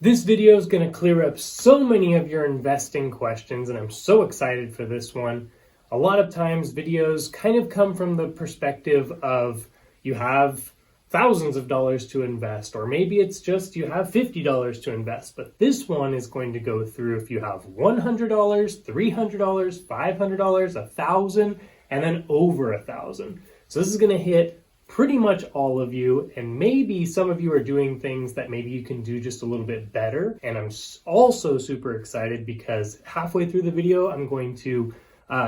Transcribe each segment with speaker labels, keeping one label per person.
Speaker 1: This video is going to clear up so many of your investing questions, and I'm so excited for this one. A lot of times videos kind of come from the perspective of you have thousands of dollars to invest, or maybe it's just you have $50 to invest. But this one is going to go through if you have $100, $300, $500, $1,000, and then over $1,000. So this is going to hit pretty much all of you, and maybe some of you are doing things that maybe you can do just a little bit better. And I'm also super excited because halfway through the video, I'm going to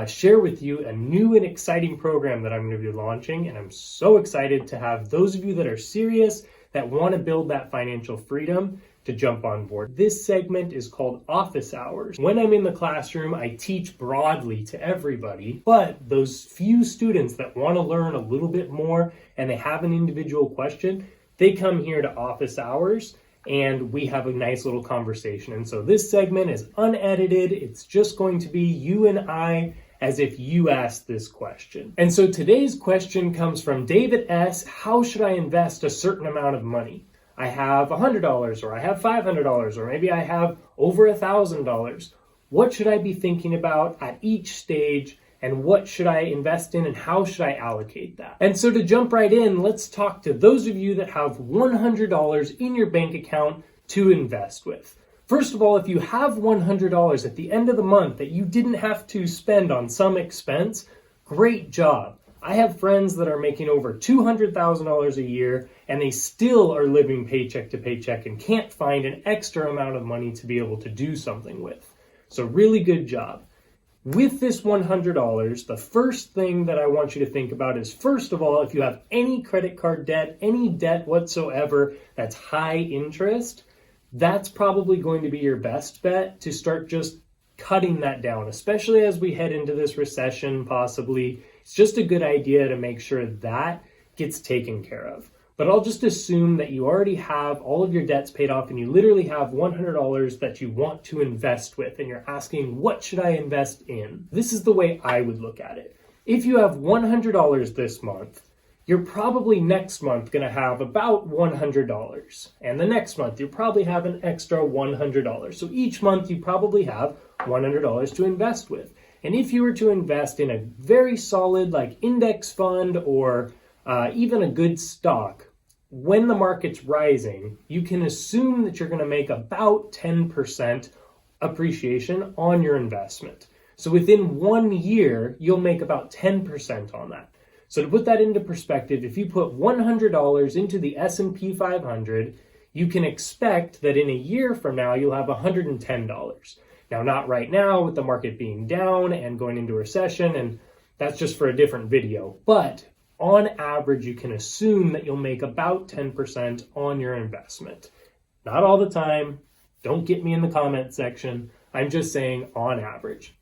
Speaker 1: share with you a new and exciting program that I'm going to be launching. And I'm so excited to have those of you that are serious, that want to build that financial freedom, to jump on board. This segment is called Office Hours. When I'm in the classroom, I teach broadly to everybody, but those few students that want to learn a little bit more and they have an individual question, they come here to Office Hours and we have a nice little conversation. And so this segment is unedited. It's just going to be you and I as if you asked this question. And so today's question comes from David S. How should I invest a certain amount of money? I have $100, or I have $500, or maybe I have over $1,000. What should I be thinking about at each stage, and what should I invest in, and how should I allocate that? And so to jump right in, let's talk to those of you that have $100 in your bank account to invest with. First of all, if you have $100 at the end of the month that you didn't have to spend on some expense, great job. I have friends that are making over $200,000 a year and they still are living paycheck to paycheck and can't find an extra amount of money to be able to do something with. So really good job. With this $100, the first thing that I want you to think about is, first of all, if you have any credit card debt, any debt whatsoever that's high interest, that's probably going to be your best bet to start just cutting that down, especially as we head into this recession, possibly. It's just a good idea to make sure that gets taken care of. But I'll just assume that you already have all of your debts paid off and you literally have $100 that you want to invest with, and you're asking, what should I invest in? This is the way I would look at it. If you have $100 this month, you're probably next month going to have about $100. And the next month, you probably have an extra $100. So each month, you probably have $100 to invest with. And if you were to invest in a very solid like index fund or even a good stock, when the market's rising, you can assume that you're going to make about 10% appreciation on your investment. So within 1 year, you'll make about 10% on that. So to put that into perspective, if you put $100 into the S&P 500, you can expect that in a year from now, you'll have $110. Now, not right now with the market being down and going into recession, and that's just for a different video. But on average, you can assume that you'll make about 10% on your investment. Not all the time. Don't get me in the comment section. I'm just saying on average.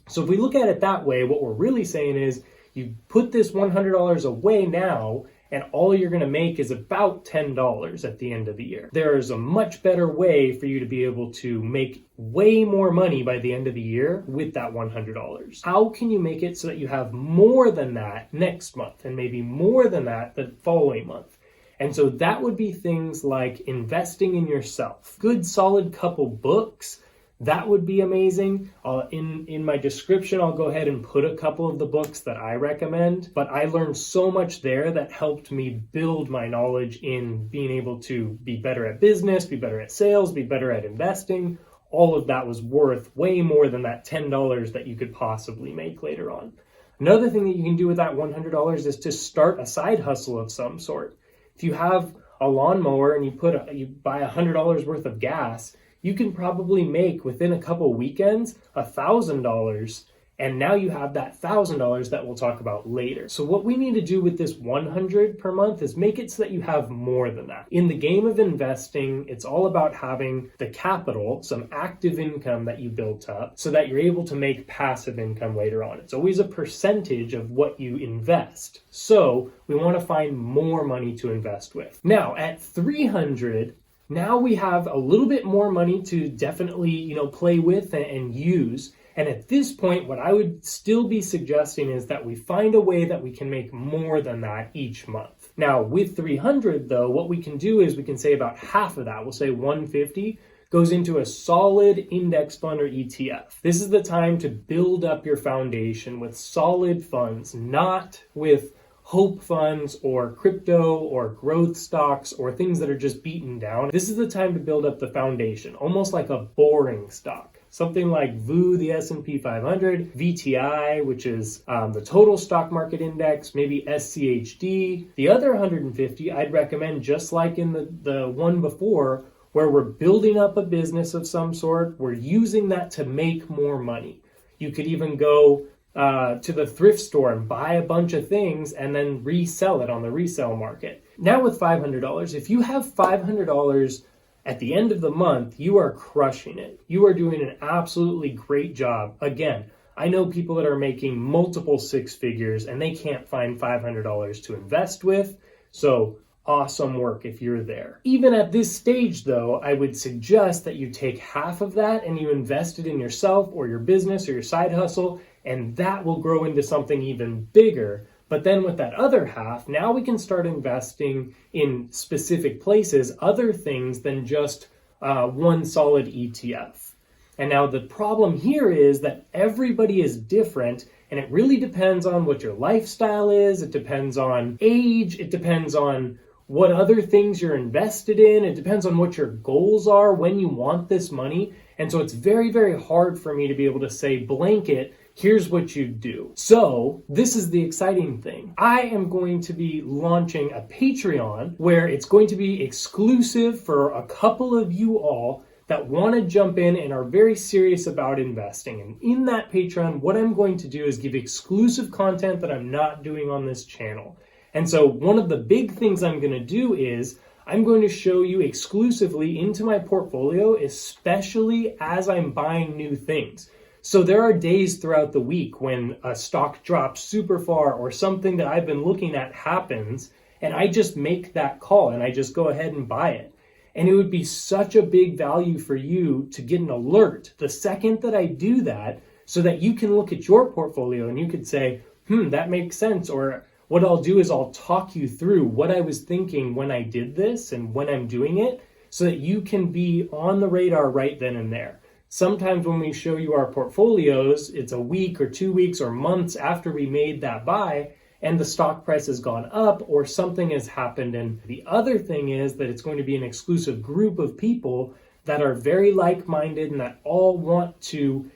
Speaker 1: So if we look at it that way, what we're really saying is you put this $100 away now, and all you're going to make is about $10 at the end of the year. There is a much better way for you to be able to make way more money by the end of the year with that $100. How can you make it so that you have more than that next month and maybe more than that the following month? And so that would be things like investing in yourself. Good solid couple books. That would be amazing. In my description, I'll go ahead and put a couple of the books that I recommend, but I learned so much there that helped me build my knowledge in being able to be better at business, be better at sales, be better at investing. All of that was worth way more than that $10 that you could possibly make later on. Another thing that you can do with that $100 is to start a side hustle of some sort. If you have a lawnmower and you buy $100 worth of gas, you can probably make within a couple weekends $1,000, and now you have that $1,000 that we'll talk about later. So what we need to do with this $100 per month is make it so that you have more than that. In the game of investing, it's all about having the capital, some active income that you built up so that you're able to make passive income later on. It's always a percentage of what you invest. So we want to find more money to invest with. Now at 300, now we have a little bit more money to definitely, play with and use. And at this point, what I would still be suggesting is that we find a way that we can make more than that each month. Now, with 300 though, what we can do is we can say about half of that. We'll say 150. goes into a solid index fund or ETF. This is the time to build up your foundation with solid funds, not with hope funds or crypto or growth stocks or things that are just beaten down. This is the time to build up the foundation, almost like a boring stock. Something like VU, the S&P 500, VTI, which is the total stock market index, maybe SCHD. The other 150, I'd recommend just like in the one before, where we're building up a business of some sort, we're using that to make more money. You could even go to the thrift store and buy a bunch of things and then resell it on the resale market. Now with $500, if you have $500 at the end of the month, you are crushing it. You are doing an absolutely great job. Again, I know people that are making multiple six figures and they can't find $500 to invest with. So awesome work if you're there. Even at this stage though, I would suggest that you take half of that and you invest it in yourself or your business or your side hustle, and that will grow into something even bigger. But then with that other half, now we can start investing in specific places, other things than just one solid ETF. And now the problem here is that everybody is different, and it really depends on what your lifestyle is. It depends on age. It depends on what other things you're invested in. It depends on what your goals are, when you want this money. And so it's very, very hard for me to be able to say blanket, here's what you do. So this is the exciting thing. I am going to be launching a Patreon where it's going to be exclusive for a couple of you all that want to jump in and are very serious about investing. And in that Patreon, what I'm going to do is give exclusive content that I'm not doing on this channel. And so one of the big things I'm going to do is I'm going to show you exclusively into my portfolio, especially as I'm buying new things. So there are days throughout the week when a stock drops super far or something that I've been looking at happens, and I just make that call and I just go ahead and buy it. And it would be such a big value for you to get an alert the second that I do that, so that you can look at your portfolio and you could say, that makes sense. Or what I'll do is I'll talk you through what I was thinking when I did this and when I'm doing it, so that you can be on the radar right then and there. Sometimes when we show you our portfolios, it's a week or 2 weeks or months after we made that buy and the stock price has gone up or something has happened. And the other thing is that it's going to be an exclusive group of people that are very like-minded and that all want to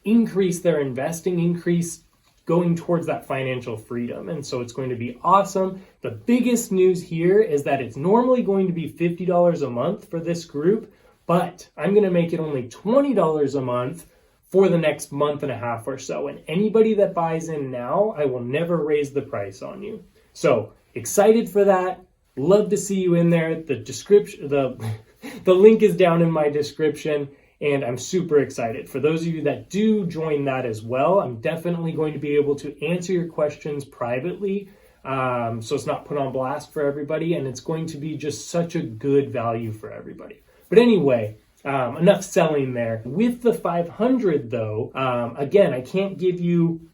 Speaker 1: increase their investing, increase going towards that financial freedom. And so it's going to be awesome. The biggest news here is that it's normally going to be $50 a month for this group, but I'm going to make it only $20 a month for the next month and a half or so. And anybody that buys in now, I will never raise the price on you. So excited for that. Love to see you in there. The description, the link is down in my description, and I'm super excited. For those of you that do join that as well, I'm definitely going to be able to answer your questions privately. So it's not put on blast for everybody, and it's going to be just such a good value for everybody. But anyway, enough selling there. With the 500 though, again, I can't give you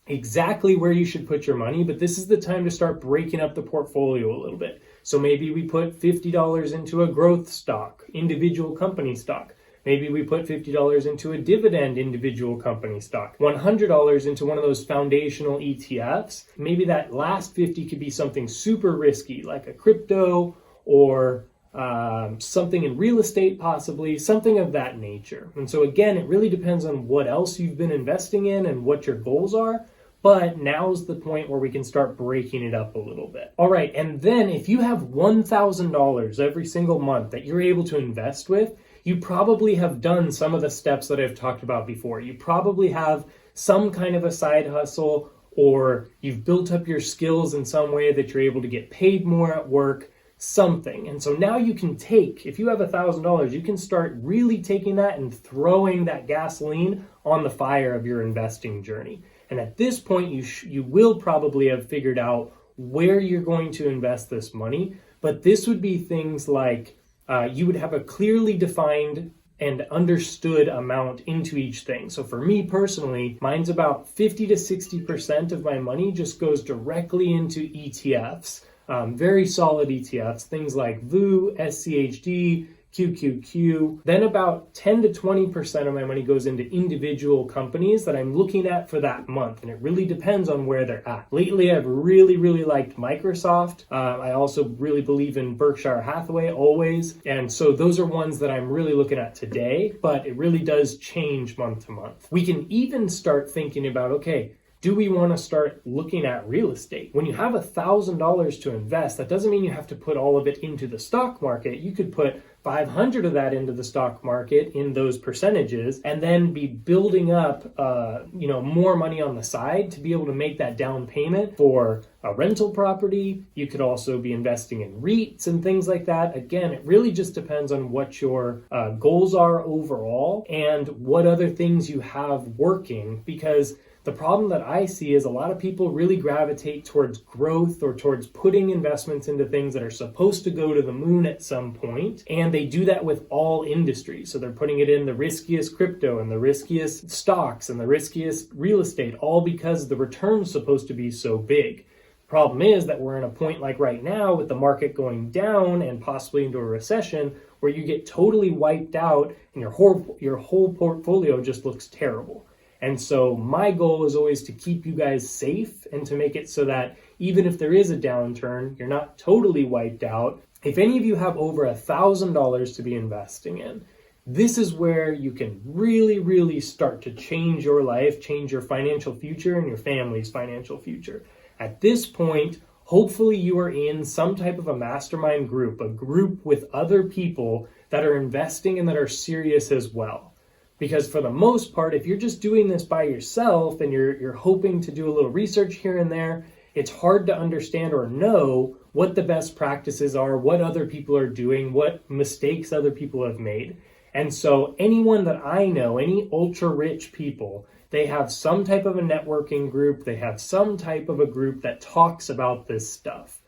Speaker 1: exactly where you should put your money, but this is the time to start breaking up the portfolio a little bit. So maybe we put $50 into a growth stock, individual company stock. Maybe we put $50 into a dividend individual company stock, $100 into one of those foundational ETFs. Maybe that last 50 could be something super risky, like a crypto or something in real estate, possibly something of that nature. And so again, it really depends on what else you've been investing in and what your goals are. But now's the point where we can start breaking it up a little bit. All right, and then if you have $1,000 every single month that you're able to invest with, you probably have done some of the steps that I've talked about before. You probably have some kind of a side hustle, or you've built up your skills in some way that you're able to get paid more at work, something. And so now you can take, if you have $1,000, you can start really taking that and throwing that gasoline on the fire of your investing journey. And at this point, you will probably have figured out where you're going to invest this money. But this would be things like you would have a clearly defined and understood amount into each thing. So for me personally, mine's about 50 to 60% of my money just goes directly into ETFs. Very solid ETFs, things like VU, SCHD, QQQ. Then about 10 to 20% of my money goes into individual companies that I'm looking at for that month. And it really depends on where they're at. Lately, I've really liked Microsoft. I also really believe in Berkshire Hathaway always. And so those are ones that I'm really looking at today, but it really does change month to month. We can even start thinking about, okay, do we want to start looking at real estate? When you have $1,000 to invest, that doesn't mean you have to put all of it into the stock market. You could put 500 of that into the stock market in those percentages and then be building up more money on the side to be able to make that down payment for a rental property. You could also be investing in REITs and things like that. Again, it really just depends on what your goals are overall and what other things you have working, because the problem that I see is a lot of people really gravitate towards growth or towards putting investments into things that are supposed to go to the moon at some point. And they do that with all industries. So they're putting it in the riskiest crypto and the riskiest stocks and the riskiest real estate, all because the return's supposed to be so big. The problem is that we're in a point like right now with the market going down and possibly into a recession where you get totally wiped out and your whole portfolio just looks terrible. And so my goal is always to keep you guys safe and to make it so that even if there is a downturn, you're not totally wiped out. If any of you have over $1,000 to be investing in, this is where you can really start to change your life, change your financial future and your family's financial future. At this point, hopefully you are in some type of a mastermind group, a group with other people that are investing and that are serious as well. Because for the most part, if you're just doing this by yourself and you're hoping to do a little research here and there, it's hard to understand or know what the best practices are, what other people are doing, what mistakes other people have made. And so anyone that I know, any ultra rich people, they have some type of a networking group, they have some type of a group that talks about this stuff.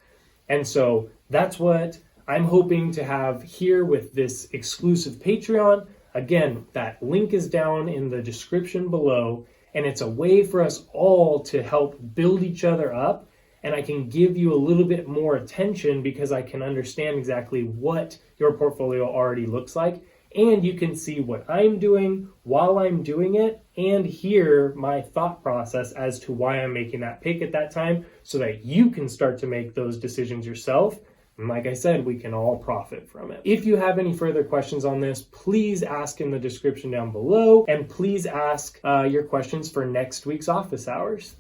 Speaker 1: And so that's what I'm hoping to have here with this exclusive Patreon. Again, that link is down in the description below, and it's a way for us all to help build each other up, and I can give you a little bit more attention because I can understand exactly what your portfolio already looks like, and you can see what I'm doing while I'm doing it and hear my thought process as to why I'm making that pick at that time so that you can start to make those decisions yourself. And like I said, we can all profit from it. If you have any further questions on this, please ask in the description down below, and please ask your questions for next week's office hours.